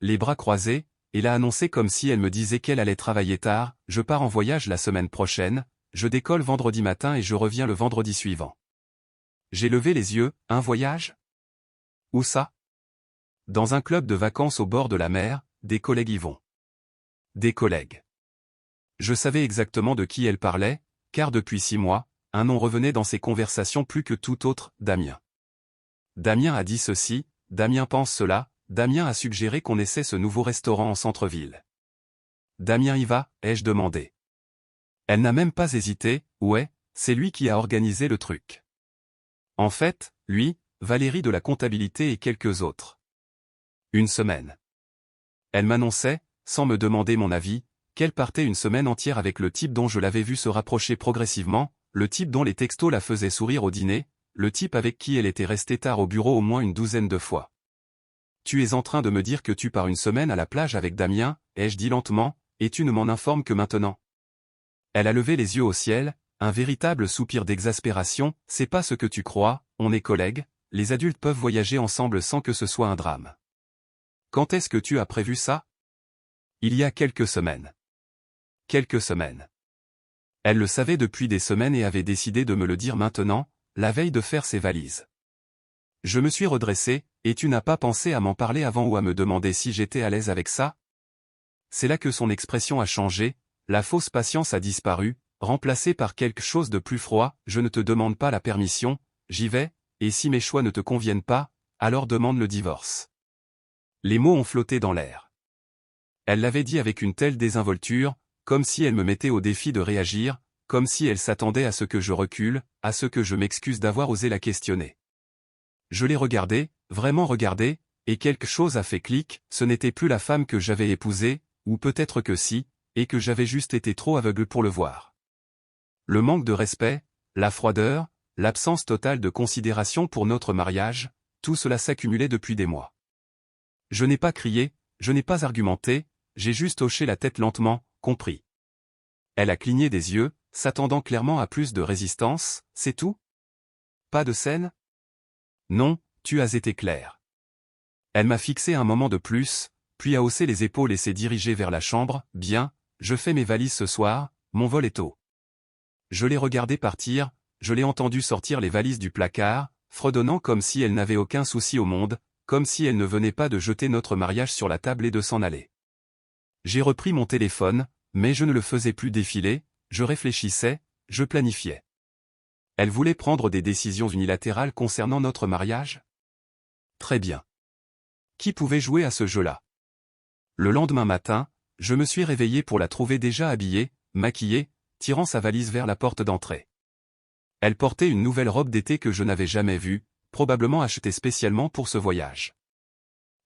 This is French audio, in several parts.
les bras croisés, et l'a annoncé comme si elle me disait qu'elle allait travailler tard. Je pars en voyage la semaine prochaine, je décolle vendredi matin et je reviens le vendredi suivant. J'ai levé les yeux, un voyage? Où ça? Dans un club de vacances au bord de la mer, des collègues y vont. Des collègues. Je savais exactement de qui elle parlait, car depuis 6 mois, un nom revenait dans ses conversations plus que tout autre, Damien. Damien a dit ceci, Damien pense cela, Damien a suggéré qu'on essaie ce nouveau restaurant en centre-ville. Damien y va, ai-je demandé. Elle n'a même pas hésité, ouais, c'est lui qui a organisé le truc. En fait, lui, Valérie de la comptabilité et quelques autres. Une semaine. Elle m'annonçait, sans me demander mon avis, qu'elle partait une semaine entière avec le type dont je l'avais vu se rapprocher progressivement, le type dont les textos la faisaient sourire au dîner, le type avec qui elle était restée tard au bureau au moins une douzaine de fois. Tu es en train de me dire que tu pars une semaine à la plage avec Damien, ai-je dit lentement, et tu ne m'en informes que maintenant. Elle a levé les yeux au ciel, un véritable soupir d'exaspération, c'est pas ce que tu crois, on est collègues, les adultes peuvent voyager ensemble sans que ce soit un drame. Quand est-ce que tu as prévu ça? Il y a quelques semaines. Quelques semaines. Elle le savait depuis des semaines et avait décidé de me le dire maintenant, la veille de faire ses valises. Je me suis redressé, et tu n'as pas pensé à m'en parler avant ou à me demander si j'étais à l'aise avec ça? C'est là que son expression a changé, la fausse patience a disparu, remplacée par quelque chose de plus froid, je ne te demande pas la permission, j'y vais, et si mes choix ne te conviennent pas, alors demande le divorce. Les mots ont flotté dans l'air. Elle l'avait dit avec une telle désinvolture, comme si elle me mettait au défi de réagir, comme si elle s'attendait à ce que je recule, à ce que je m'excuse d'avoir osé la questionner. Je l'ai regardée, vraiment regardée, et quelque chose a fait clic, ce n'était plus la femme que j'avais épousée, ou peut-être que si, et que j'avais juste été trop aveugle pour le voir. Le manque de respect, la froideur, l'absence totale de considération pour notre mariage, tout cela s'accumulait depuis des mois. Je n'ai pas crié, je n'ai pas argumenté, j'ai juste hoché la tête lentement, compris. Elle a cligné des yeux, s'attendant clairement à plus de résistance, c'est tout? Pas de scène? Non, tu as été clair. Elle m'a fixé un moment de plus, puis a haussé les épaules et s'est dirigée vers la chambre, bien, je fais mes valises ce soir, mon vol est tôt. Je l'ai regardée partir, je l'ai entendue sortir les valises du placard, fredonnant comme si elle n'avait aucun souci au monde, comme si elle ne venait pas de jeter notre mariage sur la table et de s'en aller. J'ai repris mon téléphone, mais je ne le faisais plus défiler, je réfléchissais, je planifiais. Elle voulait prendre des décisions unilatérales concernant notre mariage? Très bien. Qui pouvait jouer à ce jeu-là? Le lendemain matin, je me suis réveillé pour la trouver déjà habillée, maquillée, tirant sa valise vers la porte d'entrée. Elle portait une nouvelle robe d'été que je n'avais jamais vue, probablement achetée spécialement pour ce voyage.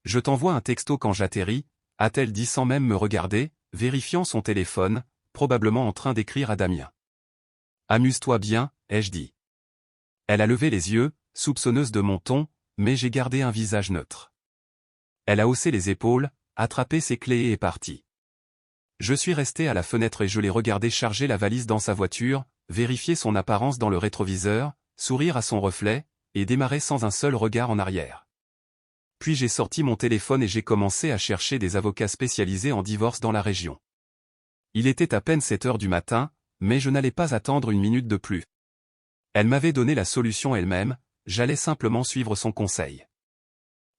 Je t'envoie un texto quand j'atterris, a-t-elle dit sans même me regarder, vérifiant son téléphone, probablement en train d'écrire à Damien. Amuse-toi bien, ai-je dit. Elle a levé les yeux, soupçonneuse de mon ton, mais j'ai gardé un visage neutre. Elle a haussé les épaules, attrapé ses clés et est partie. Je suis resté à la fenêtre et je l'ai regardé charger la valise dans sa voiture, vérifier son apparence dans le rétroviseur, sourire à son reflet, et démarrer sans un seul regard en arrière. Puis j'ai sorti mon téléphone et j'ai commencé à chercher des avocats spécialisés en divorce dans la région. Il était à peine 7 heures du matin, mais je n'allais pas attendre une minute de plus. Elle m'avait donné la solution elle-même, j'allais simplement suivre son conseil.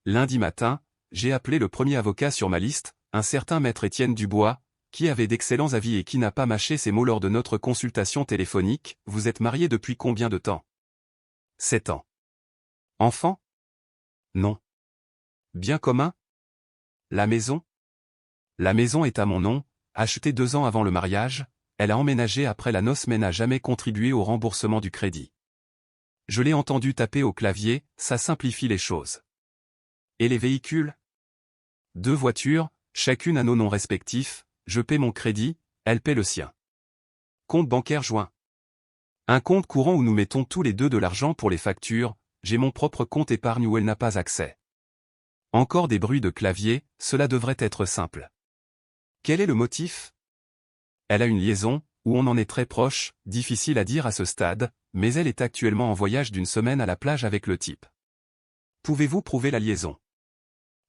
Lundi matin, j'ai appelé le premier avocat sur ma liste, un certain maître Étienne Dubois, qui avait d'excellents avis et qui n'a pas mâché ses mots lors de notre consultation téléphonique. Vous êtes mariés depuis combien de temps? 7 ans. Enfant? Non. Bien commun? La maison? La maison est à mon nom, achetée 2 ans avant le mariage, elle a emménagé après la noce mais n'a jamais contribué au remboursement du crédit. Je l'ai entendu taper au clavier, ça simplifie les choses. Et les véhicules? 2 voitures, chacune à nos noms respectifs, je paie mon crédit, elle paie le sien. Compte bancaire joint. Un compte courant où nous mettons tous les deux de l'argent pour les factures, j'ai mon propre compte épargne où elle n'a pas accès. Encore des bruits de clavier, cela devrait être simple. Quel est le motif? Elle a une liaison, où on en est très proche, difficile à dire à ce stade, mais elle est actuellement en voyage d'une semaine à la plage avec le type. Pouvez-vous prouver la liaison?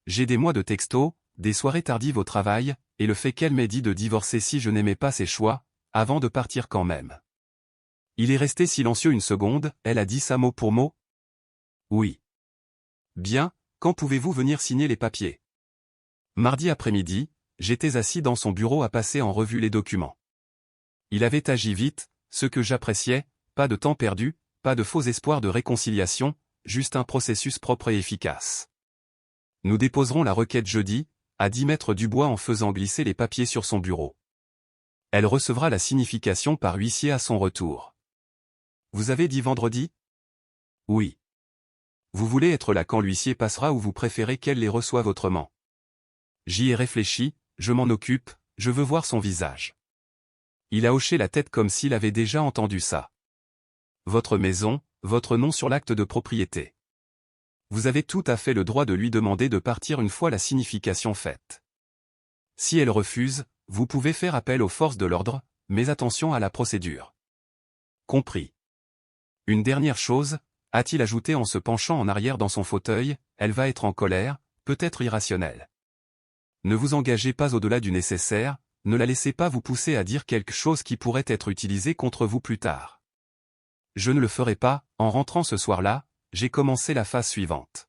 J'ai des mois de textos, des soirées tardives au travail, et le fait qu'elle m'ait dit de divorcer si je n'aimais pas ses choix, avant de partir quand même. Il est resté silencieux une seconde, elle a dit ça mot pour mot? Oui. Bien, quand pouvez-vous venir signer les papiers? Mardi après-midi, j'étais assis dans son bureau à passer en revue les documents. Il avait agi vite, ce que j'appréciais, pas de temps perdu, pas de faux espoirs de réconciliation, juste un processus propre et efficace. Nous déposerons la requête jeudi, a dit Maître Dubois en faisant glisser les papiers sur son bureau. Elle recevra la signification par huissier à son retour. Vous avez dit vendredi? Oui. Vous voulez être là quand l'huissier passera ou vous préférez qu'elle les reçoive autrement? J'y ai réfléchi, je m'en occupe, je veux voir son visage. Il a hoché la tête comme s'il avait déjà entendu ça. Votre maison, votre nom sur l'acte de propriété. Vous avez tout à fait le droit de lui demander de partir une fois la signification faite. Si elle refuse, vous pouvez faire appel aux forces de l'ordre, mais attention à la procédure. Compris. Une dernière chose, a-t-il ajouté en se penchant en arrière dans son fauteuil, elle va être en colère, peut-être irrationnelle. Ne vous engagez pas au-delà du nécessaire, ne la laissez pas vous pousser à dire quelque chose qui pourrait être utilisé contre vous plus tard. Je ne le ferai pas, en rentrant ce soir-là, j'ai commencé la phase suivante.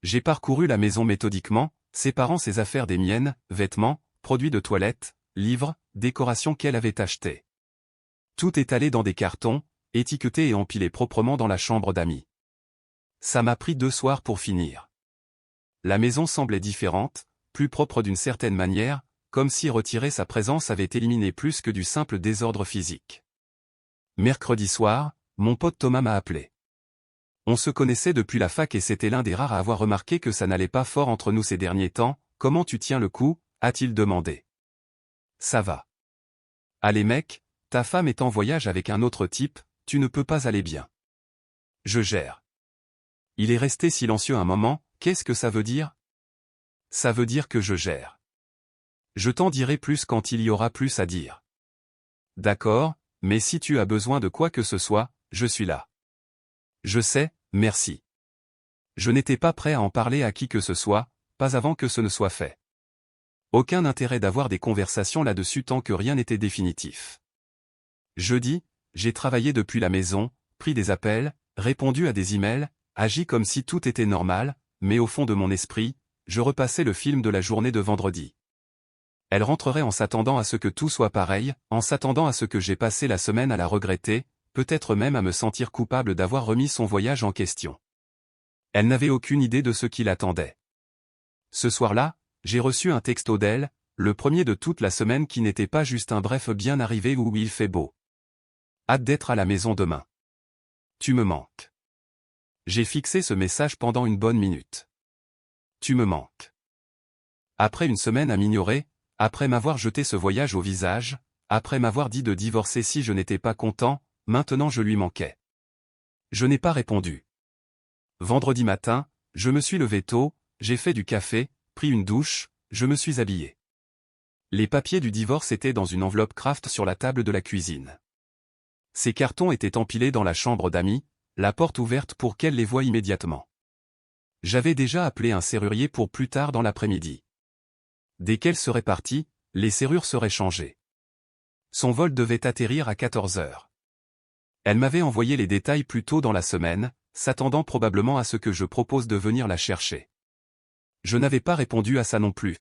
J'ai parcouru la maison méthodiquement, séparant ses affaires des miennes, vêtements, produits de toilette, livres, décorations qu'elle avait achetées. Tout étalé dans des cartons, étiqueté et empilé proprement dans la chambre d'amis. Ça m'a pris 2 soirs pour finir. La maison semblait différente, plus propre d'une certaine manière, comme si retirer sa présence avait éliminé plus que du simple désordre physique. Mercredi soir, mon pote Thomas m'a appelé. On se connaissait depuis la fac et c'était l'un des rares à avoir remarqué que ça n'allait pas fort entre nous ces derniers temps. Comment tu tiens le coup, a-t-il demandé. Ça va. Allez mec, ta femme est en voyage avec un autre type, tu ne peux pas aller bien. Je gère. Il est resté silencieux un moment, qu'est-ce que ça veut dire? Ça veut dire que je gère. Je t'en dirai plus quand il y aura plus à dire. D'accord, mais si tu as besoin de quoi que ce soit, je suis là. Je sais, merci. Je n'étais pas prêt à en parler à qui que ce soit, pas avant que ce ne soit fait. Aucun intérêt d'avoir des conversations là-dessus tant que rien n'était définitif. Jeudi, j'ai travaillé depuis la maison, pris des appels, répondu à des emails, agi comme si tout était normal, mais au fond de mon esprit, je repassais le film de la journée de vendredi. Elle rentrerait en s'attendant à ce que tout soit pareil, en s'attendant à ce que j'ai passé la semaine à la regretter, peut-être même à me sentir coupable d'avoir remis son voyage en question. Elle n'avait aucune idée de ce qui l'attendait. Ce soir-là, j'ai reçu un texto d'elle, le premier de toute la semaine qui n'était pas juste un bref bien arrivé où il fait beau. Hâte d'être à la maison demain. Tu me manques. J'ai fixé ce message pendant une bonne minute. Tu me manques. Après une semaine à m'ignorer, après m'avoir jeté ce voyage au visage, après m'avoir dit de divorcer si je n'étais pas content, maintenant je lui manquais. Je n'ai pas répondu. Vendredi matin, je me suis levé tôt, j'ai fait du café, pris une douche, je me suis habillé. Les papiers du divorce étaient dans une enveloppe Kraft sur la table de la cuisine. Ces cartons étaient empilés dans la chambre d'amis, la porte ouverte pour qu'elle les voie immédiatement. J'avais déjà appelé un serrurier pour plus tard dans l'après-midi. Dès qu'elle serait partie, les serrures seraient changées. Son vol devait atterrir à 14 heures. Elle m'avait envoyé les détails plus tôt dans la semaine, s'attendant probablement à ce que je propose de venir la chercher. Je n'avais pas répondu à ça non plus.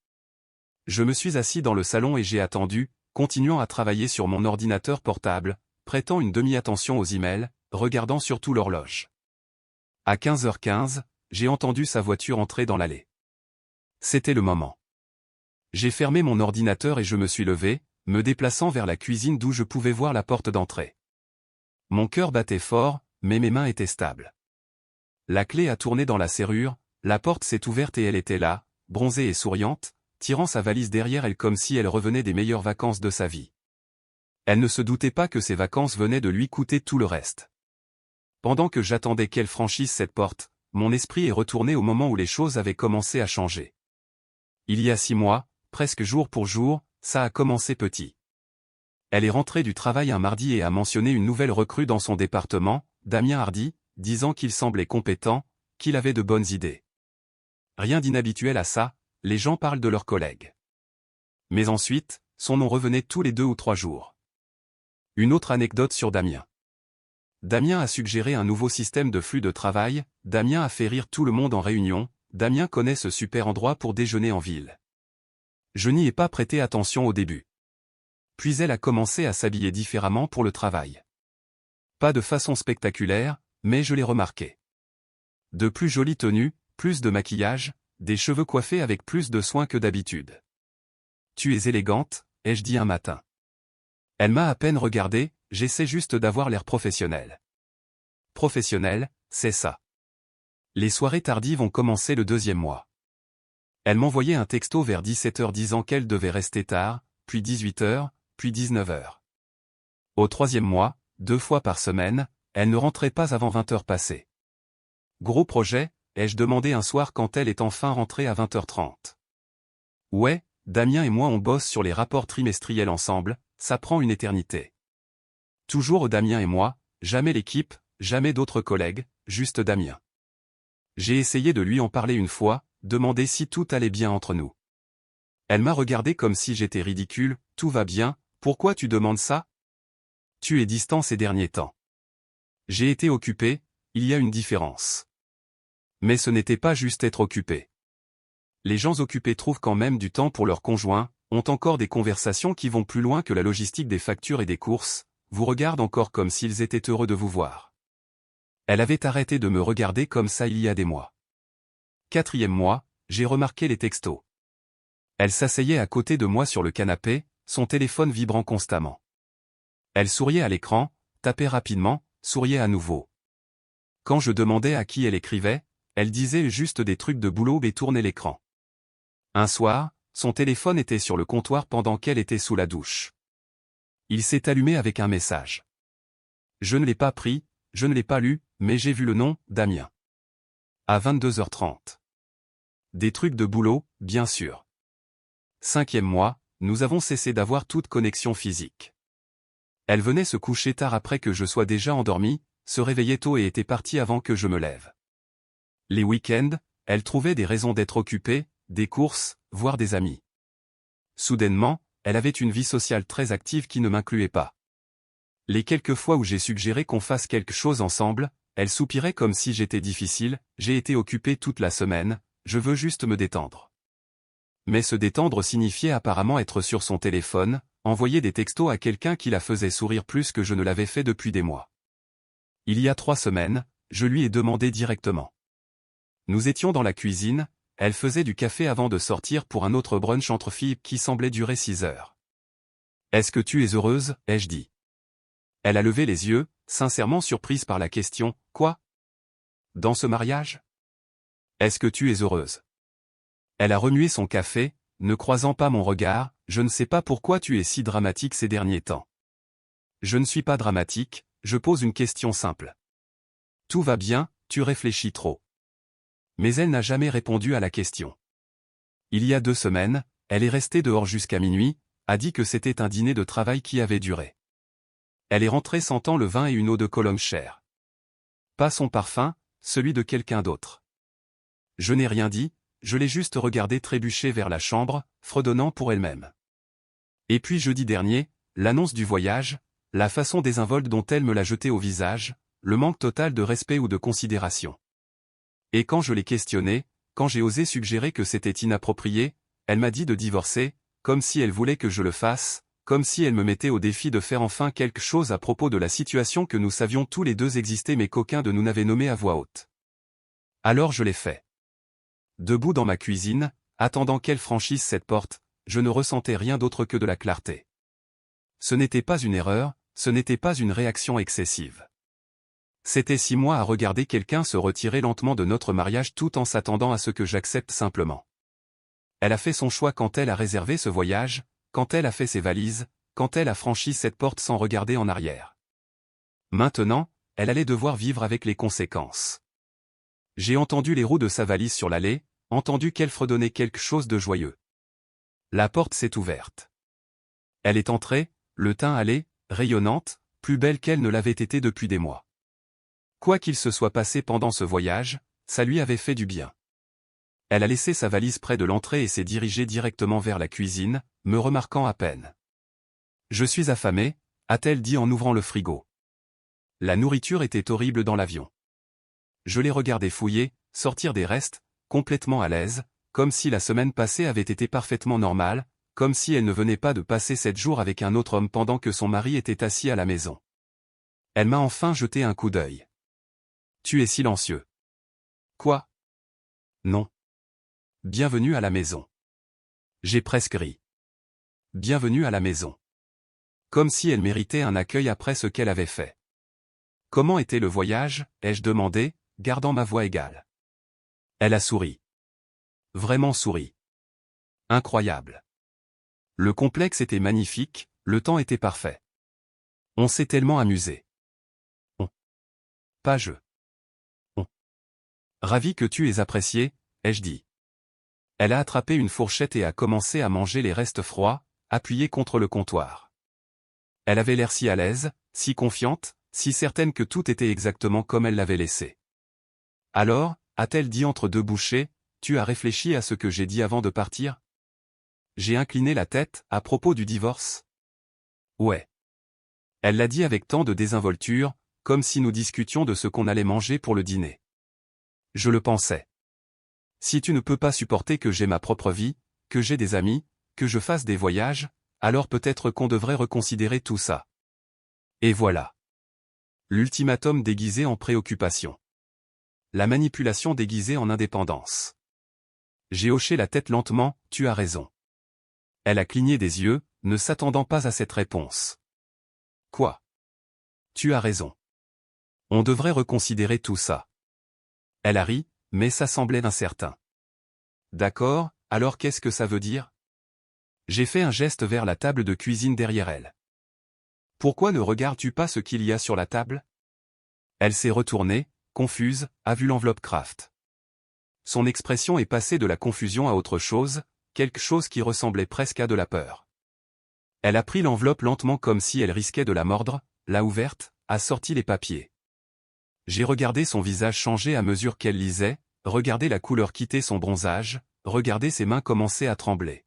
Je me suis assis dans le salon et j'ai attendu, continuant à travailler sur mon ordinateur portable, prêtant une demi-attention aux emails, regardant surtout l'horloge. À 15h15, j'ai entendu sa voiture entrer dans l'allée. C'était le moment. J'ai fermé mon ordinateur et je me suis levé, me déplaçant vers la cuisine d'où je pouvais voir la porte d'entrée. Mon cœur battait fort, mais mes mains étaient stables. La clé a tourné dans la serrure, la porte s'est ouverte et elle était là, bronzée et souriante, tirant sa valise derrière elle comme si elle revenait des meilleures vacances de sa vie. Elle ne se doutait pas que ces vacances venaient de lui coûter tout le reste. Pendant que j'attendais qu'elle franchisse cette porte, mon esprit est retourné au moment où les choses avaient commencé à changer. Il y a 6 mois, presque jour pour jour, ça a commencé petit. Elle est rentrée du travail un mardi et a mentionné une nouvelle recrue dans son département, Damien Hardy, disant qu'il semblait compétent, qu'il avait de bonnes idées. Rien d'inhabituel à ça, les gens parlent de leurs collègues. Mais ensuite, son nom revenait tous les 2 ou 3 jours. Une autre anecdote sur Damien. Damien a suggéré un nouveau système de flux de travail, Damien a fait rire tout le monde en réunion, Damien connaît ce super endroit pour déjeuner en ville. Je n'y ai pas prêté attention au début. Puis elle a commencé à s'habiller différemment pour le travail. Pas de façon spectaculaire, mais je l'ai remarqué. De plus jolies tenues, plus de maquillage, des cheveux coiffés avec plus de soin que d'habitude. Tu es élégante, ai-je dit un matin. Elle m'a à peine regardé, j'essaie juste d'avoir l'air professionnel. Professionnel, c'est ça. Les soirées tardives ont commencé le 2e mois. Elle m'envoyait un texto vers 17h disant qu'elle devait rester tard, puis 18h, puis 19h. Au 3e mois, 2 fois par semaine, elle ne rentrait pas avant 20h passées. Gros projet, ai-je demandé un soir quand elle est enfin rentrée à 20h30. Ouais, Damien et moi on bosse sur les rapports trimestriels ensemble, ça prend une éternité. Toujours Damien et moi, jamais l'équipe, jamais d'autres collègues, juste Damien. J'ai essayé de lui en parler une fois, demander si tout allait bien entre nous. Elle m'a regardé comme si j'étais ridicule, tout va bien, pourquoi tu demandes ça? Tu es distant ces derniers temps. J'ai été occupé, il y a une différence. Mais ce n'était pas juste être occupé. Les gens occupés trouvent quand même du temps pour leurs conjoints, ont encore des conversations qui vont plus loin que la logistique des factures et des courses, vous regardent encore comme s'ils étaient heureux de vous voir. Elle avait arrêté de me regarder comme ça il y a des mois. 4e mois, j'ai remarqué les textos. Elle s'asseyait à côté de moi sur le canapé, son téléphone vibrant constamment. Elle souriait à l'écran, tapait rapidement, souriait à nouveau. Quand je demandais à qui elle écrivait, elle disait juste des trucs de boulot et tournait l'écran. Un soir, son téléphone était sur le comptoir pendant qu'elle était sous la douche. Il s'est allumé avec un message. Je ne l'ai pas pris, je ne l'ai pas lu, mais j'ai vu le nom, Damien. À 22h30. Des trucs de boulot, bien sûr. 5e mois, nous avons cessé d'avoir toute connexion physique. Elle venait se coucher tard après que je sois déjà endormi, se réveillait tôt et était partie avant que je me lève. Les week-ends, elle trouvait des raisons d'être occupée, des courses, voire des amis. Soudainement, elle avait une vie sociale très active qui ne m'incluait pas. Les quelques fois où j'ai suggéré qu'on fasse quelque chose ensemble, elle soupirait comme si j'étais difficile, j'ai été occupé toute la semaine, je veux juste me détendre. Mais se détendre signifiait apparemment être sur son téléphone, envoyer des textos à quelqu'un qui la faisait sourire plus que je ne l'avais fait depuis des mois. Il y a 3 semaines, je lui ai demandé directement. Nous étions dans la cuisine, elle faisait du café avant de sortir pour un autre brunch entre filles qui semblait durer 6 heures. Est-ce que tu es heureuse, ai-je dit. Elle a levé les yeux, sincèrement surprise par la question, quoi? Dans ce mariage? Est-ce que tu es heureuse? Elle a remué son café, ne croisant pas mon regard, je ne sais pas pourquoi tu es si dramatique ces derniers temps. Je ne suis pas dramatique, je pose une question simple. Tout va bien, tu réfléchis trop. Mais elle n'a jamais répondu à la question. Il y a 2 semaines, elle est restée dehors jusqu'à minuit, a dit que c'était un dîner de travail qui avait duré. Elle est rentrée sentant le vin et une eau de Cologne chère. Pas son parfum, celui de quelqu'un d'autre. Je n'ai rien dit, je l'ai juste regardée trébucher vers la chambre, fredonnant pour elle-même. Et puis jeudi dernier, l'annonce du voyage, la façon désinvolte dont elle me l'a jeté au visage, le manque total de respect ou de considération. Et quand je l'ai questionnée, quand j'ai osé suggérer que c'était inapproprié, elle m'a dit de divorcer, comme si elle voulait que je le fasse, comme si elle me mettait au défi de faire enfin quelque chose à propos de la situation que nous savions tous les deux exister mais qu'aucun de nous n'avait nommée à voix haute. Alors je l'ai fait. Debout dans ma cuisine, attendant qu'elle franchisse cette porte, je ne ressentais rien d'autre que de la clarté. Ce n'était pas une erreur, ce n'était pas une réaction excessive. C'était 6 mois à regarder quelqu'un se retirer lentement de notre mariage tout en s'attendant à ce que j'accepte simplement. Elle a fait son choix quand elle a réservé ce voyage, quand elle a fait ses valises, quand elle a franchi cette porte sans regarder en arrière. Maintenant, elle allait devoir vivre avec les conséquences. J'ai entendu les roues de sa valise sur l'allée, entendu qu'elle fredonnait quelque chose de joyeux. La porte s'est ouverte. Elle est entrée, le teint hâlé, rayonnante, plus belle qu'elle ne l'avait été depuis des mois. Quoi qu'il se soit passé pendant ce voyage, ça lui avait fait du bien. Elle a laissé sa valise près de l'entrée et s'est dirigée directement vers la cuisine, me remarquant à peine. Je suis affamée, a-t-elle dit en ouvrant le frigo. La nourriture était horrible dans l'avion. Je l'ai regardée fouiller, sortir des restes, complètement à l'aise, comme si la semaine passée avait été parfaitement normale, comme si elle ne venait pas de passer 7 jours avec un autre homme pendant que son mari était assis à la maison. Elle m'a enfin jeté un coup d'œil. Tu es silencieux. Quoi? Non. Bienvenue à la maison. J'ai presque ri. Bienvenue à la maison. Comme si elle méritait un accueil après ce qu'elle avait fait. Comment était le voyage, ai-je demandé, gardant ma voix égale. Elle a souri. Vraiment souri. Incroyable. Le complexe était magnifique, le temps était parfait. On s'est tellement amusé. Pas je. Ravi que tu aies apprécié, ai-je dit. Elle a attrapé une fourchette et a commencé à manger les restes froids, appuyés contre le comptoir. Elle avait l'air si à l'aise, si confiante, si certaine que tout était exactement comme elle l'avait laissé. Alors, a-t-elle dit entre deux bouchées, tu as réfléchi à ce que j'ai dit avant de partir? J'ai incliné la tête, à propos du divorce. Ouais. Elle l'a dit avec tant de désinvolture, comme si nous discutions de ce qu'on allait manger pour le dîner. Je le pensais. Si tu ne peux pas supporter que j'ai ma propre vie, que j'ai des amis, que je fasse des voyages, alors peut-être qu'on devrait reconsidérer tout ça. Et voilà. L'ultimatum déguisé en préoccupation. La manipulation déguisée en indépendance. J'ai hoché la tête lentement, tu as raison. Elle a cligné des yeux, ne s'attendant pas à cette réponse. Quoi? Tu as raison. On devrait reconsidérer tout ça. Elle a ri, mais ça semblait incertain. D'accord, alors qu'est-ce que ça veut dire? J'ai fait un geste vers la table de cuisine derrière elle. Pourquoi ne regardes-tu pas ce qu'il y a sur la table? Elle s'est retournée, confuse, a vu l'enveloppe Kraft. Son expression est passée de la confusion à autre chose, quelque chose qui ressemblait presque à de la peur. Elle a pris l'enveloppe lentement comme si elle risquait de la mordre, l'a ouverte, a sorti les papiers. J'ai regardé son visage changer à mesure qu'elle lisait, regardé la couleur quitter son bronzage, regardé ses mains commencer à trembler.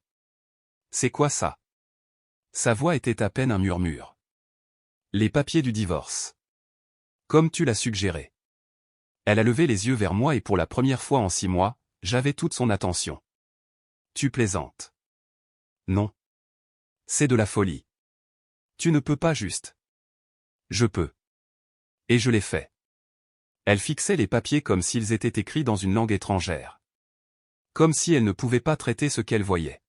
C'est quoi ça? Sa voix était à peine un murmure. Les papiers du divorce. Comme tu l'as suggéré. Elle a levé les yeux vers moi et pour la première fois en 6 mois, j'avais toute son attention. Tu plaisantes. Non. C'est de la folie. Tu ne peux pas juste. Je peux. Et je l'ai fait. Elle fixait les papiers comme s'ils étaient écrits dans une langue étrangère. Comme si elle ne pouvait pas traiter ce qu'elle voyait.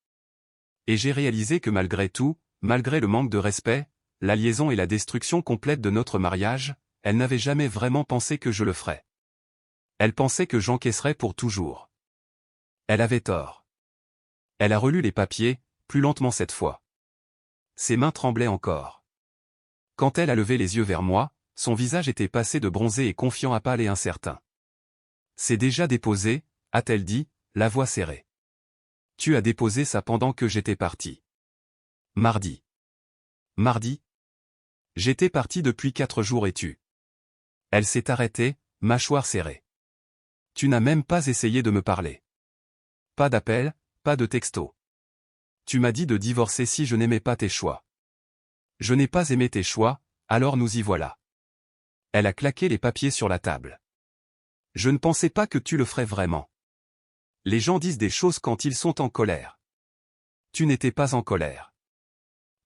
Et j'ai réalisé que malgré tout, malgré le manque de respect, la liaison et la destruction complète de notre mariage, elle n'avait jamais vraiment pensé que je le ferais. Elle pensait que j'encaisserais pour toujours. Elle avait tort. Elle a relu les papiers, plus lentement cette fois. Ses mains tremblaient encore. Quand elle a levé les yeux vers moi, son visage était passé de bronzé et confiant à pâle et incertain. C'est déjà déposé, a-t-elle dit, la voix serrée. Tu as déposé ça pendant que j'étais parti. Mardi. Mardi? J'étais parti depuis 4 jours et tu. Elle s'est arrêtée, mâchoire serrée. Tu n'as même pas essayé de me parler. Pas d'appel, pas de texto. Tu m'as dit de divorcer si je n'aimais pas tes choix. Je n'ai pas aimé tes choix, alors nous y voilà. Elle a claqué les papiers sur la table. Je ne pensais pas que tu le ferais vraiment. Les gens disent des choses quand ils sont en colère. Tu n'étais pas en colère.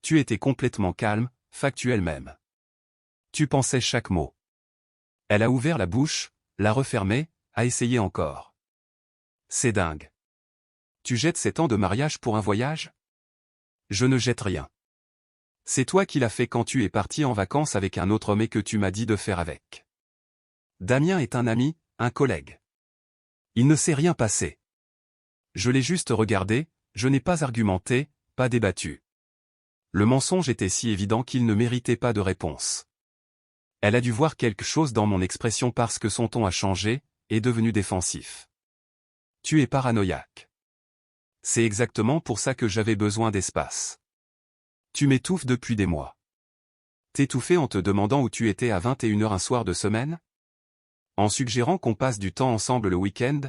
Tu étais complètement calme, factuel même. Tu pensais chaque mot. Elle a ouvert la bouche, l'a refermée, a essayé encore. C'est dingue. Tu jettes 7 ans de mariage pour un voyage? Je ne jette rien. C'est toi qui l'as fait quand tu es parti en vacances avec un autre homme et que tu m'as dit de faire avec. Damien est un ami, un collègue. Il ne s'est rien passé. Je l'ai juste regardé, je n'ai pas argumenté, pas débattu. Le mensonge était si évident qu'il ne méritait pas de réponse. Elle a dû voir quelque chose dans mon expression parce que son ton a changé, est devenu défensif. Tu es paranoïaque. C'est exactement pour ça que j'avais besoin d'espace. Tu m'étouffes depuis des mois. T'étouffer en te demandant où tu étais à 21h un soir de semaine? En suggérant qu'on passe du temps ensemble le week-end?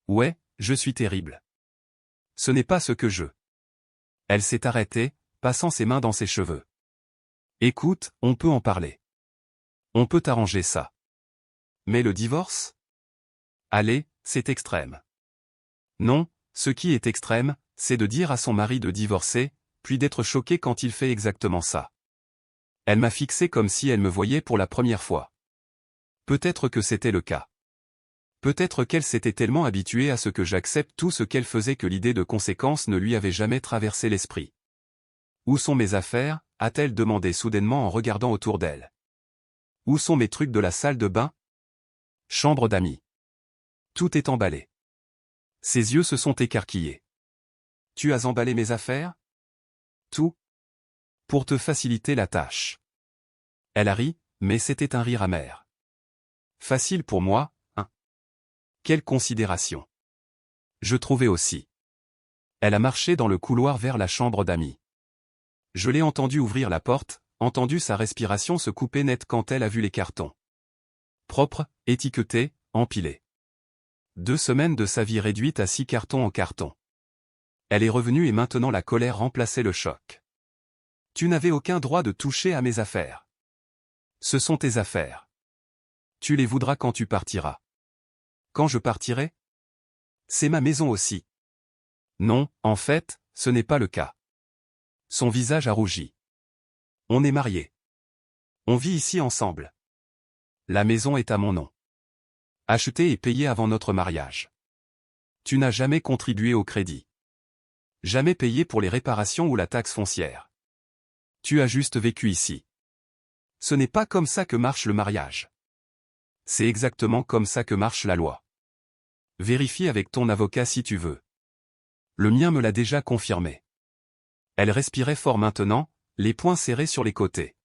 Ouais, Je suis terrible. Ce n'est pas ce que je... Elle s'est arrêtée, passant ses mains dans ses cheveux. Écoute, on peut en parler. On peut arranger ça. Mais le divorce? Allez, c'est extrême. Non, ce qui est extrême, c'est de dire à son mari de divorcer, puis d'être choqué quand il fait exactement ça. Elle m'a fixé comme si elle me voyait pour la première fois. Peut-être que c'était le cas. Peut-être qu'elle s'était tellement habituée à ce que j'accepte tout ce qu'elle faisait que l'idée de conséquence ne lui avait jamais traversé l'esprit. Où sont mes affaires? A-t-elle demandé soudainement en regardant autour d'elle. Où sont mes trucs de la salle de bain? Chambre d'amis. Tout est emballé. Ses yeux se sont écarquillés. Tu as emballé mes affaires? Tout? Pour te faciliter la tâche. Elle a ri, mais c'était un rire amer. Facile pour moi, hein? Quelle considération. Je trouvais aussi. Elle a marché dans le couloir vers la chambre d'amis. Je l'ai entendu ouvrir la porte, entendu sa respiration se couper net quand elle a vu les cartons. Propres, étiquetés, empilés. 2 semaines de sa vie réduite à 6 cartons en carton. Elle est revenue et maintenant la colère remplaçait le choc. Tu n'avais aucun droit de toucher à mes affaires. Ce sont tes affaires. Tu les voudras quand tu partiras. Quand je partirai? C'est ma maison aussi. Non, en fait, ce n'est pas le cas. Son visage a rougi. On est mariés. On vit ici ensemble. La maison est à mon nom. Achetée et payée avant notre mariage. Tu n'as jamais contribué au crédit. Jamais payé pour les réparations ou la taxe foncière. Tu as juste vécu ici. Ce n'est pas comme ça que marche le mariage. C'est exactement comme ça que marche la loi. Vérifie avec ton avocat si tu veux. Le mien me l'a déjà confirmé. Elle respirait fort maintenant, les poings serrés sur les côtés.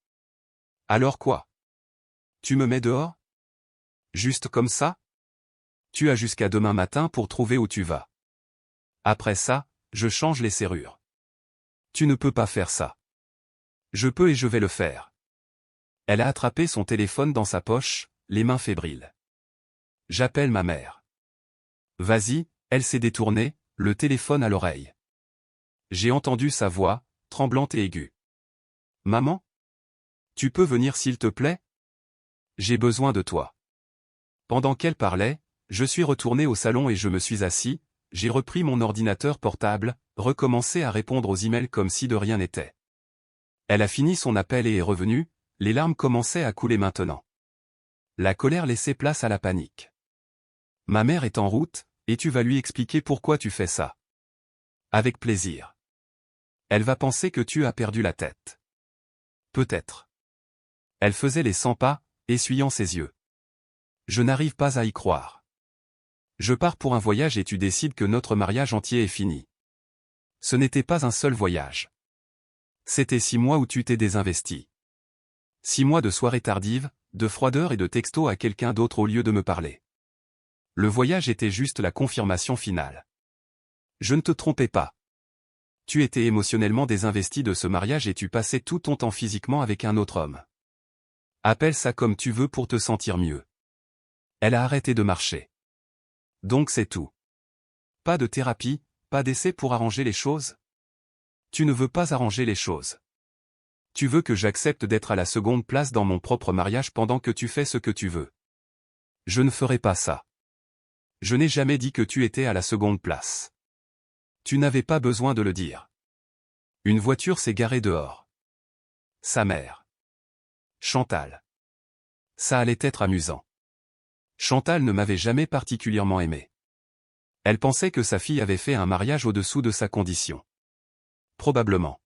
Alors quoi? Tu me mets dehors? Juste comme ça? Tu as jusqu'à demain matin pour trouver où tu vas. Après ça, je change les serrures. Tu ne peux pas faire ça. Je peux et je vais le faire. Elle a attrapé son téléphone dans sa poche, les mains fébriles. J'appelle ma mère. Vas-y, elle s'est détournée, le téléphone à l'oreille. J'ai entendu sa voix, tremblante et aiguë. Maman? Tu peux venir s'il te plaît? J'ai besoin de toi. Pendant qu'elle parlait, je suis retourné au salon et je me suis assis, j'ai repris mon ordinateur portable, recommencé à répondre aux emails comme si de rien n'était. Elle a fini son appel et est revenue, les larmes commençaient à couler maintenant. La colère laissait place à la panique. Ma mère est en route, et tu vas lui expliquer pourquoi tu fais ça. Avec plaisir. Elle va penser que tu as perdu la tête. Peut-être. Elle faisait les 100 pas, essuyant ses yeux. Je n'arrive pas à y croire. Je pars pour un voyage et tu décides que notre mariage entier est fini. Ce n'était pas un seul voyage. C'était 6 mois où tu t'es désinvesti. 6 mois de soirées tardives, de froideur et de textos à quelqu'un d'autre au lieu de me parler. Le voyage était juste la confirmation finale. Je ne te trompais pas. Tu étais émotionnellement désinvesti de ce mariage et tu passais tout ton temps physiquement avec un autre homme. Appelle ça comme tu veux pour te sentir mieux. Elle a arrêté de marcher. Donc c'est tout. Pas de thérapie, pas d'essai pour arranger les choses? Tu ne veux pas arranger les choses. Tu veux que j'accepte d'être à la seconde place dans mon propre mariage pendant que tu fais ce que tu veux. Je ne ferai pas ça. Je n'ai jamais dit que tu étais à la seconde place. Tu n'avais pas besoin de le dire. Une voiture s'est garée dehors. Sa mère. Chantal. Ça allait être amusant. Chantal ne m'avait jamais particulièrement aimé. Elle pensait que sa fille avait fait un mariage au-dessous de sa condition. Probablement.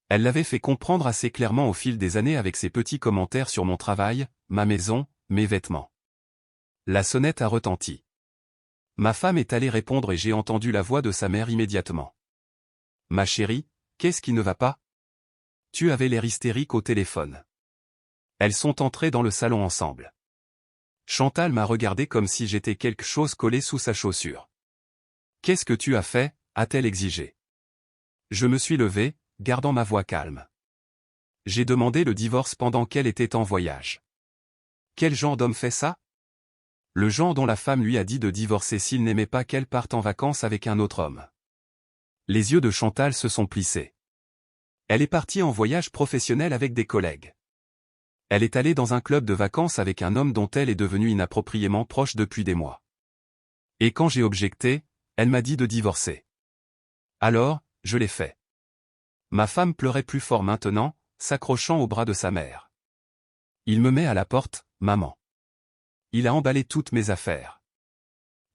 Elle l'avait fait comprendre assez clairement au fil des années avec ses petits commentaires sur mon travail, ma maison, mes vêtements. La sonnette a retenti. Ma femme est allée répondre et j'ai entendu la voix de sa mère immédiatement. Ma chérie, qu'est-ce qui ne va pas? Tu avais l'air hystérique au téléphone. Elles sont entrées dans le salon ensemble. Chantal m'a regardé comme si j'étais quelque chose collé sous sa chaussure. Qu'est-ce que tu as fait? A-t-elle exigé. Je me suis levé, gardant ma voix calme. J'ai demandé le divorce pendant qu'elle était en voyage. Quel genre d'homme fait ça? Le genre dont la femme lui a dit de divorcer s'il n'aimait pas qu'elle parte en vacances avec un autre homme. Les yeux de Chantal se sont plissés. Elle est partie en voyage professionnel avec des collègues. Elle est allée dans un club de vacances avec un homme dont elle est devenue inappropriément proche depuis des mois. Et quand j'ai objecté, elle m'a dit de divorcer. Alors, je l'ai fait. Ma femme pleurait plus fort maintenant, s'accrochant au bras de sa mère. Il me met à la porte, maman. Il a emballé toutes mes affaires.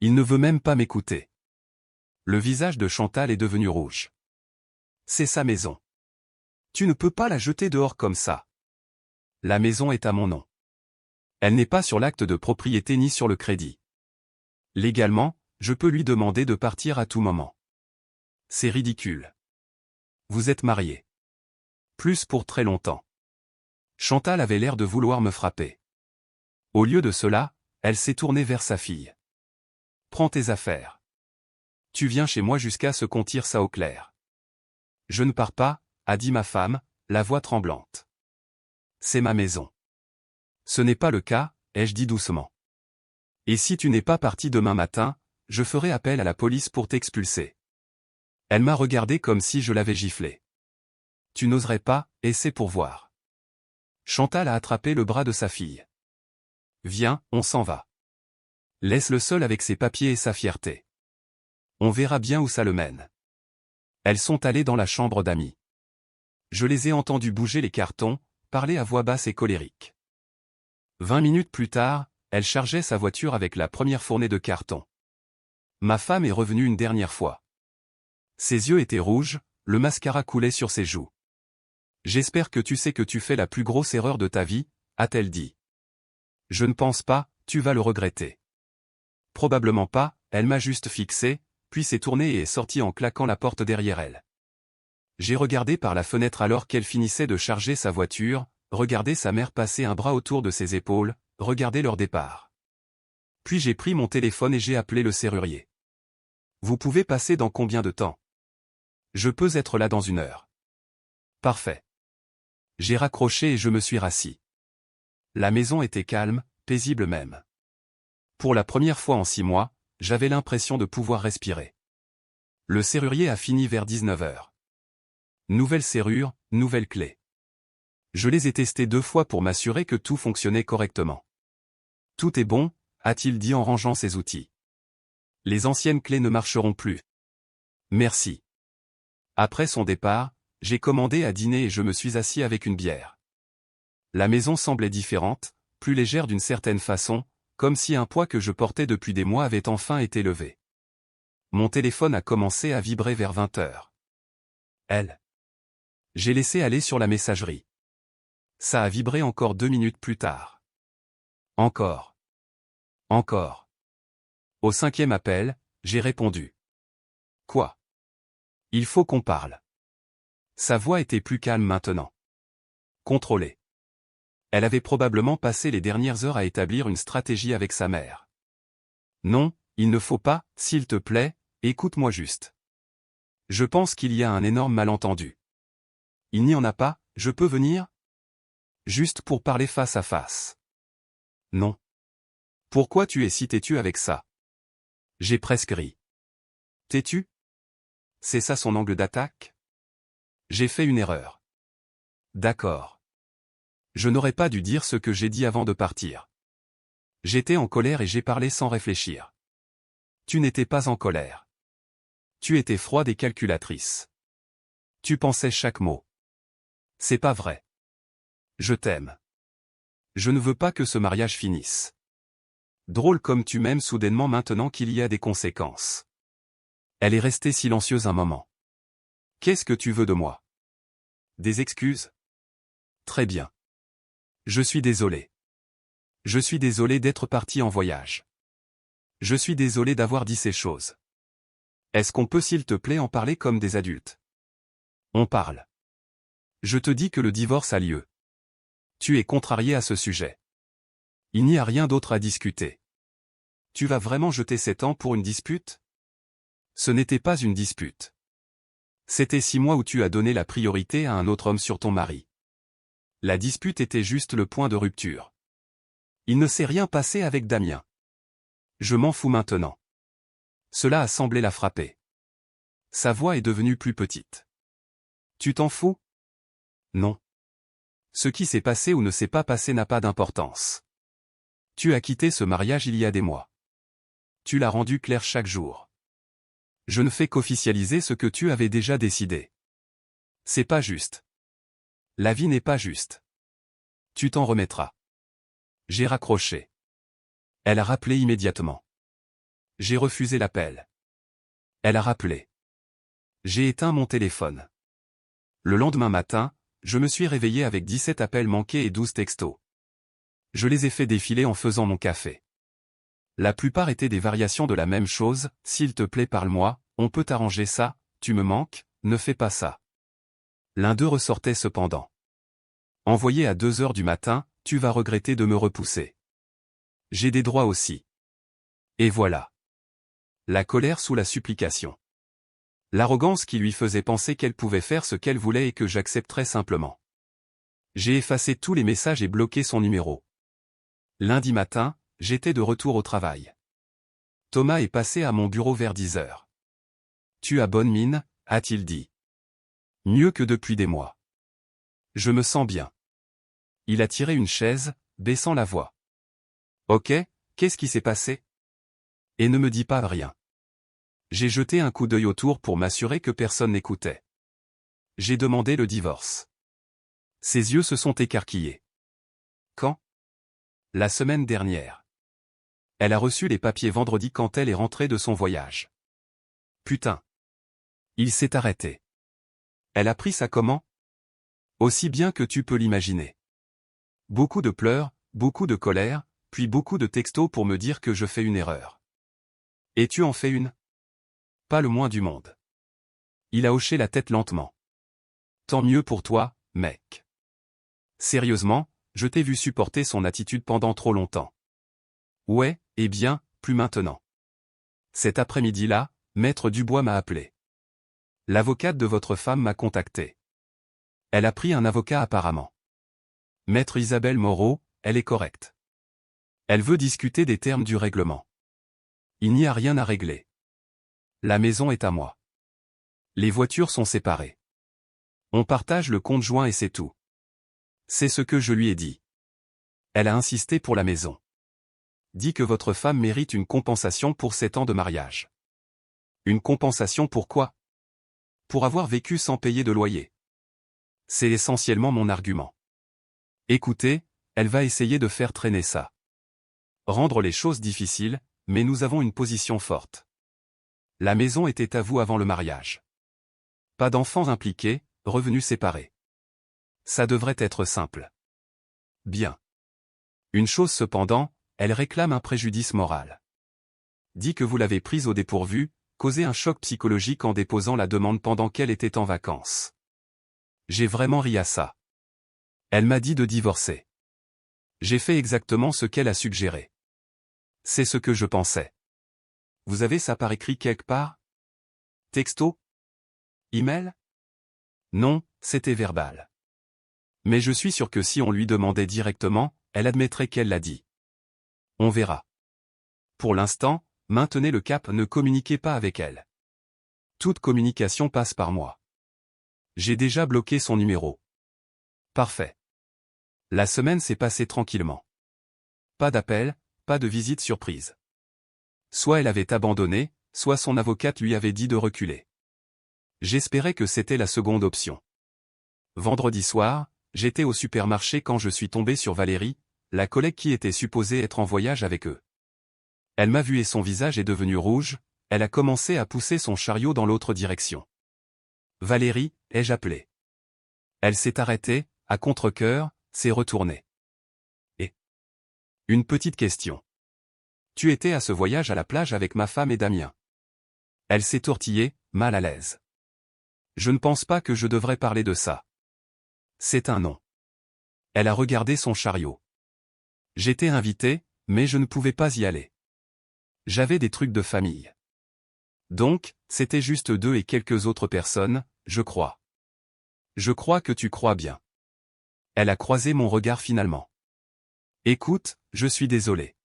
Il ne veut même pas m'écouter. Le visage de Chantal est devenu rouge. C'est sa maison. Tu ne peux pas la jeter dehors comme ça. La maison est à mon nom. Elle n'est pas sur l'acte de propriété ni sur le crédit. Légalement, je peux lui demander de partir à tout moment. C'est ridicule. Vous êtes mariés. Plus pour très longtemps. Chantal avait l'air de vouloir me frapper. Au lieu de cela, elle s'est tournée vers sa fille. Prends tes affaires. Tu viens chez moi jusqu'à ce qu'on tire ça au clair. Je ne pars pas, a dit ma femme, la voix tremblante. C'est ma maison. Ce n'est pas le cas, ai-je dit doucement. Et si tu n'es pas parti demain matin, je ferai appel à la police pour t'expulser. Elle m'a regardé comme si je l'avais giflé. Tu n'oserais pas, et c'est pour voir. Chantal a attrapé le bras de sa fille. Viens, on s'en va. Laisse-le seul avec ses papiers et sa fierté. On verra bien où ça le mène. Elles sont allées dans la chambre d'amis. Je les ai entendues bouger les cartons, parler à voix basse et colérique. 20 minutes plus tard, elle chargeait sa voiture avec la première fournée de cartons. Ma femme est revenue une dernière fois. Ses yeux étaient rouges, le mascara coulait sur ses joues. J'espère que tu sais que tu fais la plus grosse erreur de ta vie, a-t-elle dit. Je ne pense pas, tu vas le regretter. Probablement pas, elle m'a juste fixé, puis s'est tournée et est sortie en claquant la porte derrière elle. J'ai regardé par la fenêtre alors qu'elle finissait de charger sa voiture, regardé sa mère passer un bras autour de ses épaules, regardé leur départ. Puis j'ai pris mon téléphone et j'ai appelé le serrurier. Vous pouvez passer dans combien de temps? Je peux être là dans 1 heure. Parfait. J'ai raccroché et je me suis rassis. La maison était calme, paisible même. Pour la première fois en 6 mois, j'avais l'impression de pouvoir respirer. Le serrurier a fini vers 19 heures. Nouvelle serrure, nouvelle clé. Je les ai testés 2 fois pour m'assurer que tout fonctionnait correctement. Tout est bon, a-t-il dit en rangeant ses outils. Les anciennes clés ne marcheront plus. Merci. Après son départ, j'ai commandé à dîner et je me suis assis avec une bière. La maison semblait différente, plus légère d'une certaine façon, comme si un poids que je portais depuis des mois avait enfin été levé. Mon téléphone a commencé à vibrer vers 20 heures. Elle. J'ai laissé aller sur la messagerie. Ça a vibré encore 2 minutes plus tard. Encore. Encore. Au 5e appel, j'ai répondu. Quoi? Il faut qu'on parle. Sa voix était plus calme maintenant. Contrôlée. Elle avait probablement passé les dernières heures à établir une stratégie avec sa mère. Non, il ne faut pas, s'il te plaît, écoute-moi juste. Je pense qu'il y a un énorme malentendu. Il n'y en a pas, je peux venir? Juste pour parler face à face. Non. Pourquoi tu es si têtu avec ça? J'ai presque ri. Têtu? C'est ça son angle d'attaque? J'ai fait une erreur. D'accord. Je n'aurais pas dû dire ce que j'ai dit avant de partir. J'étais en colère et j'ai parlé sans réfléchir. Tu n'étais pas en colère. Tu étais froide et calculatrice. Tu pensais chaque mot. C'est pas vrai. Je t'aime. Je ne veux pas que ce mariage finisse. Drôle comme tu m'aimes soudainement maintenant qu'il y a des conséquences. Elle est restée silencieuse un moment. Qu'est-ce que tu veux de moi? Des excuses? Très bien. Je suis désolé. Je suis désolé d'être parti en voyage. Je suis désolé d'avoir dit ces choses. Est-ce qu'on peut s'il te plaît en parler comme des adultes? On parle. Je te dis que le divorce a lieu. Tu es contrarié à ce sujet. Il n'y a rien d'autre à discuter. Tu vas vraiment jeter 7 ans pour une dispute? Ce n'était pas une dispute. C'était 6 mois où tu as donné la priorité à un autre homme sur ton mari. La dispute était juste le point de rupture. Il ne s'est rien passé avec Damien. Je m'en fous maintenant. Cela a semblé la frapper. Sa voix est devenue plus petite. Tu t'en fous? Non. Ce qui s'est passé ou ne s'est pas passé n'a pas d'importance. Tu as quitté ce mariage il y a des mois. Tu l'as rendu clair chaque jour. Je ne fais qu'officialiser ce que tu avais déjà décidé. C'est pas juste. La vie n'est pas juste. Tu t'en remettras. J'ai raccroché. Elle a rappelé immédiatement. J'ai refusé l'appel. Elle a rappelé. J'ai éteint mon téléphone. Le lendemain matin, je me suis réveillé avec 17 appels manqués et 12 textos. Je les ai fait défiler en faisant mon café. La plupart étaient des variations de la même chose, s'il te plaît parle-moi, on peut arranger ça, tu me manques, ne fais pas ça. L'un d'eux ressortait cependant. Envoyé à 2 heures du matin, tu vas regretter de me repousser. J'ai des droits aussi. Et voilà. La colère sous la supplication. L'arrogance qui lui faisait penser qu'elle pouvait faire ce qu'elle voulait et que j'accepterais simplement. J'ai effacé tous les messages et bloqué son numéro. Lundi matin, j'étais de retour au travail. Thomas est passé à mon bureau vers 10 heures. Tu as bonne mine, a-t-il dit. Mieux que depuis des mois. Je me sens bien. Il a tiré une chaise, baissant la voix. Ok, qu'est-ce qui s'est passé? Et ne me dis pas rien. J'ai jeté un coup d'œil autour pour m'assurer que personne n'écoutait. J'ai demandé le divorce. Ses yeux se sont écarquillés. Quand? La semaine dernière. Elle a reçu les papiers vendredi quand elle est rentrée de son voyage. Putain. Il s'est arrêté. Elle a pris ça comment? Aussi bien que tu peux l'imaginer. Beaucoup de pleurs, beaucoup de colère, puis beaucoup de textos pour me dire que je fais une erreur. Et tu en fais une? Pas le moins du monde. Il a hoché la tête lentement. Tant mieux pour toi, mec. Sérieusement, je t'ai vu supporter son attitude pendant trop longtemps. Ouais, eh bien, plus maintenant. Cet après-midi-là, Maître Dubois m'a appelé. L'avocate de votre femme m'a contacté. Elle a pris un avocat apparemment. Maître Isabelle Moreau, elle est correcte. Elle veut discuter des termes du règlement. Il n'y a rien à régler. La maison est à moi. Les voitures sont séparées. On partage le compte joint et c'est tout. C'est ce que je lui ai dit. Elle a insisté pour la maison. Dit que votre femme mérite une compensation pour 7 ans de mariage. Une compensation pour quoi? Pour avoir vécu sans payer de loyer. C'est essentiellement mon argument. Écoutez, elle va essayer de faire traîner ça. Rendre les choses difficiles, mais nous avons une position forte. La maison était à vous avant le mariage. Pas d'enfants impliqués, revenus séparés. Ça devrait être simple. Bien. Une chose cependant, elle réclame un préjudice moral. Dit que vous l'avez prise au dépourvu, causé un choc psychologique en déposant la demande pendant qu'elle était en vacances. J'ai vraiment ri à ça. Elle m'a dit de divorcer. J'ai fait exactement ce qu'elle a suggéré. C'est ce que je pensais. Vous avez ça par écrit quelque part? Texto? Email? Non, c'était verbal. Mais je suis sûr que si on lui demandait directement, elle admettrait qu'elle l'a dit. On verra. Pour l'instant, maintenez le cap, ne communiquez pas avec elle. Toute communication passe par moi. J'ai déjà bloqué son numéro. Parfait. La semaine s'est passée tranquillement. Pas d'appel, pas de visite surprise. Soit elle avait abandonné, soit son avocate lui avait dit de reculer. J'espérais que c'était la seconde option. Vendredi soir, j'étais au supermarché quand je suis tombé sur Valérie, la collègue qui était supposée être en voyage avec eux. Elle m'a vu et son visage est devenu rouge, elle a commencé à pousser son chariot dans l'autre direction. Valérie, ai-je appelé? Elle s'est arrêtée, à contre-cœur, s'est retournée. Et une petite question. Tu étais à ce voyage à la plage avec ma femme et Damien. Elle s'est tortillée, mal à l'aise. Je ne pense pas que je devrais parler de ça. C'est un non. Elle a regardé son chariot. J'étais invité, mais je ne pouvais pas y aller. J'avais des trucs de famille. Donc, c'était juste 2 et quelques autres personnes, je crois. Je crois que tu crois bien. Elle a croisé mon regard finalement. Écoute, je suis désolé.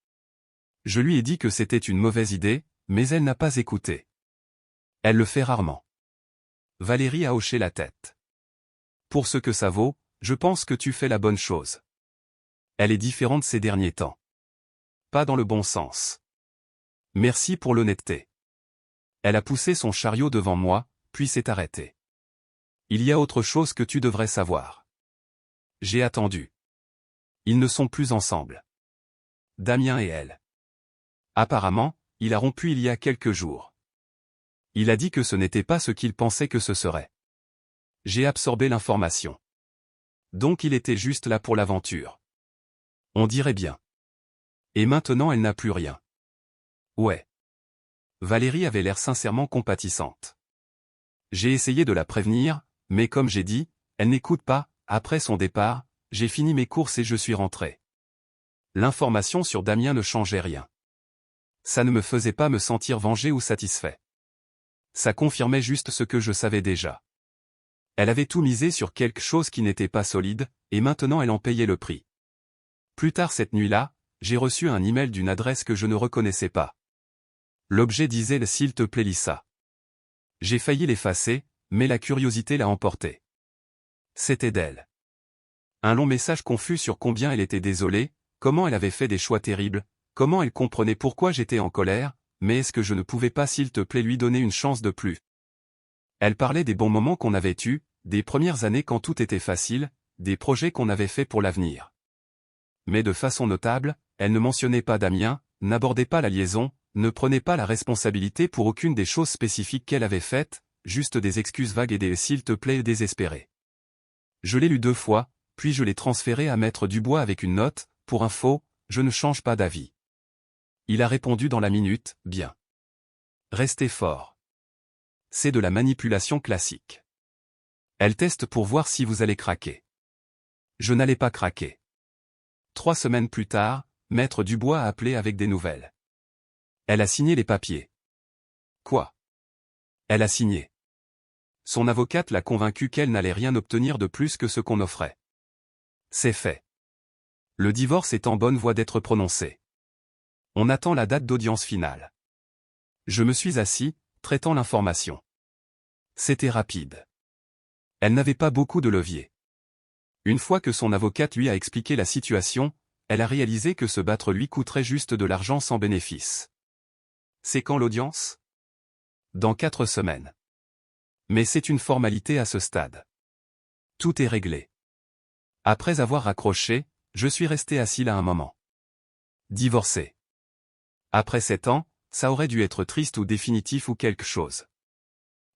Je lui ai dit que c'était une mauvaise idée, mais elle n'a pas écouté. Elle le fait rarement. Valérie a hoché la tête. Pour ce que ça vaut, je pense que tu fais la bonne chose. Elle est différente ces derniers temps. Pas dans le bon sens. Merci pour l'honnêteté. Elle a poussé son chariot devant moi, puis s'est arrêtée. Il y a autre chose que tu devrais savoir. J'ai attendu. Ils ne sont plus ensemble. Damien et elle. Apparemment, il a rompu il y a quelques jours. Il a dit que ce n'était pas ce qu'il pensait que ce serait. J'ai absorbé l'information. Donc il était juste là pour l'aventure. On dirait bien. Et maintenant elle n'a plus rien. Ouais. Valérie avait l'air sincèrement compatissante. J'ai essayé de la prévenir, mais comme j'ai dit, elle n'écoute pas. Après son départ, j'ai fini mes courses et je suis rentré. L'information sur Damien ne changeait rien. Ça ne me faisait pas me sentir vengé ou satisfait. Ça confirmait juste ce que je savais déjà. Elle avait tout misé sur quelque chose qui n'était pas solide, et maintenant elle en payait le prix. Plus tard cette nuit-là, j'ai reçu un email d'une adresse que je ne reconnaissais pas. L'objet disait « S'il te plaît Lisa ». J'ai failli l'effacer, mais la curiosité l'a emporté. C'était d'elle. Un long message confus sur combien elle était désolée, comment elle avait fait des choix terribles, comment elle comprenait pourquoi j'étais en colère, mais est-ce que je ne pouvais pas s'il te plaît lui donner une chance de plus. Elle parlait des bons moments qu'on avait eus, des premières années quand tout était facile, des projets qu'on avait faits pour l'avenir. Mais de façon notable, elle ne mentionnait pas Damien, n'abordait pas la liaison, ne prenait pas la responsabilité pour aucune des choses spécifiques qu'elle avait faites, juste des excuses vagues et des « s'il te plaît » désespérés. Je l'ai lu 2 fois, puis je l'ai transféré à Maître Dubois avec une note, pour info, je ne change pas d'avis. Il a répondu dans la minute, bien. Restez fort. C'est de la manipulation classique. Elle teste pour voir si vous allez craquer. Je n'allais pas craquer. 3 semaines plus tard, Maître Dubois a appelé avec des nouvelles. Elle a signé les papiers. Quoi? Elle a signé. Son avocate l'a convaincue qu'elle n'allait rien obtenir de plus que ce qu'on offrait. C'est fait. Le divorce est en bonne voie d'être prononcé. On attend la date d'audience finale. Je me suis assis, traitant l'information. C'était rapide. Elle n'avait pas beaucoup de levier. Une fois que son avocate lui a expliqué la situation, elle a réalisé que se battre lui coûterait juste de l'argent sans bénéfice. C'est quand l'audience? Dans 4 semaines. Mais c'est une formalité à ce stade. Tout est réglé. Après avoir raccroché, je suis resté assis là un moment. Divorcé. Après 7 ans, ça aurait dû être triste ou définitif ou quelque chose.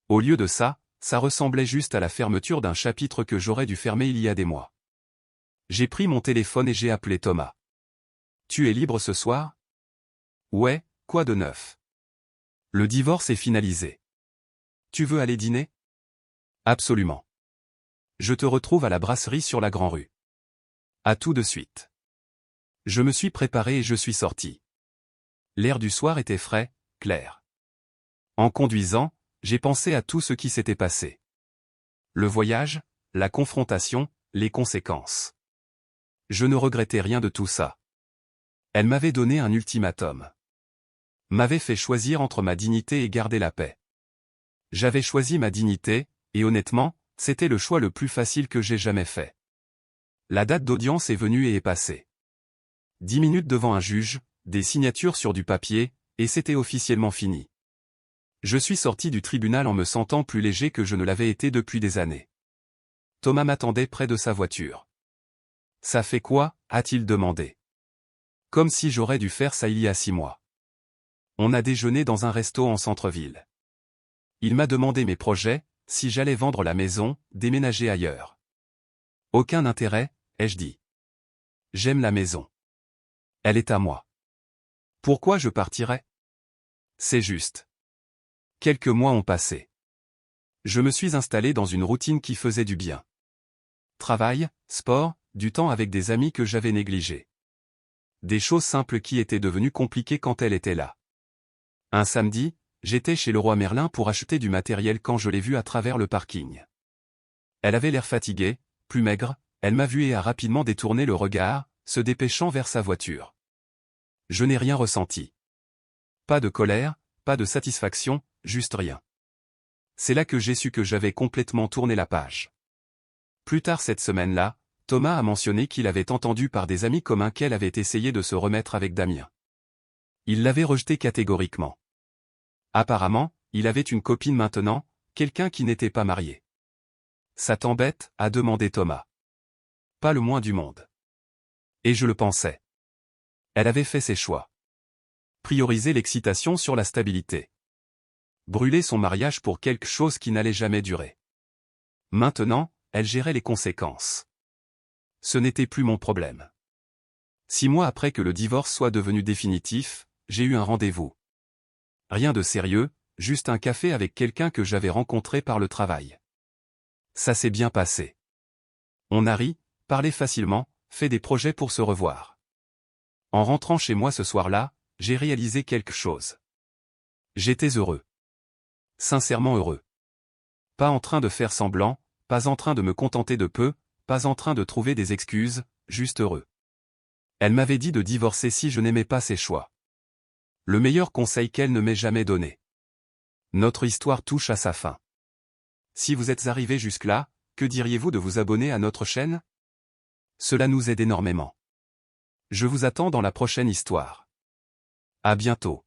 Au lieu de ça, ça ressemblait juste à la fermeture d'un chapitre que j'aurais dû fermer il y a des mois. J'ai pris mon téléphone et j'ai appelé Thomas. Tu es libre ce soir? Ouais, quoi de neuf? Le divorce est finalisé. Tu veux aller dîner? Absolument. Je te retrouve à la brasserie sur la Grand-Rue. À tout de suite. Je me suis préparé et je suis sorti. L'air du soir était frais, clair. En conduisant, j'ai pensé à tout ce qui s'était passé. Le voyage, la confrontation, les conséquences. Je ne regrettais rien de tout ça. Elle m'avait donné un ultimatum. M'avait fait choisir entre ma dignité et garder la paix. J'avais choisi ma dignité, et honnêtement, c'était le choix le plus facile que j'ai jamais fait. La date d'audience est venue et est passée. 10 minutes devant un juge, des signatures sur du papier, et c'était officiellement fini. Je suis sorti du tribunal en me sentant plus léger que je ne l'avais été depuis des années. Thomas m'attendait près de sa voiture. Ça fait quoi? A-t-il demandé. Comme si j'aurais dû faire ça il y a 6 mois. On a déjeuné dans un resto en centre-ville. Il m'a demandé mes projets, si j'allais vendre la maison, déménager ailleurs. Aucun intérêt, ai-je dit. J'aime la maison. Elle est à moi. Pourquoi je partirais? C'est juste. Quelques mois ont passé. Je me suis installé dans une routine qui faisait du bien. Travail, sport, du temps avec des amis que j'avais négligés. Des choses simples qui étaient devenues compliquées quand elle était là. Un samedi, j'étais chez Leroy Merlin pour acheter du matériel quand je l'ai vue à travers le parking. Elle avait l'air fatiguée, plus maigre, elle m'a vu et a rapidement détourné le regard, se dépêchant vers sa voiture. Je n'ai rien ressenti. Pas de colère, pas de satisfaction, juste rien. C'est là que j'ai su que j'avais complètement tourné la page. Plus tard cette semaine-là, Thomas a mentionné qu'il avait entendu par des amis communs qu'elle avait essayé de se remettre avec Damien. Il l'avait rejeté catégoriquement. Apparemment, il avait une copine maintenant, quelqu'un qui n'était pas marié. Ça t'embête, a demandé Thomas. Pas le moins du monde. Et je le pensais. Elle avait fait ses choix. Prioriser l'excitation sur la stabilité. Brûler son mariage pour quelque chose qui n'allait jamais durer. Maintenant, elle gérait les conséquences. Ce n'était plus mon problème. 6 mois après que le divorce soit devenu définitif, j'ai eu un rendez-vous. Rien de sérieux, juste un café avec quelqu'un que j'avais rencontré par le travail. Ça s'est bien passé. On a ri, parlé facilement, fait des projets pour se revoir. En rentrant chez moi ce soir-là, j'ai réalisé quelque chose. J'étais heureux. Sincèrement heureux. Pas en train de faire semblant, pas en train de me contenter de peu, pas en train de trouver des excuses, juste heureux. Elle m'avait dit de divorcer si je n'aimais pas ses choix. Le meilleur conseil qu'elle ne m'ait jamais donné. Notre histoire touche à sa fin. Si vous êtes arrivé jusque-là, que diriez-vous de vous abonner à notre chaîne? Cela nous aide énormément. Je vous attends dans la prochaine histoire. À bientôt.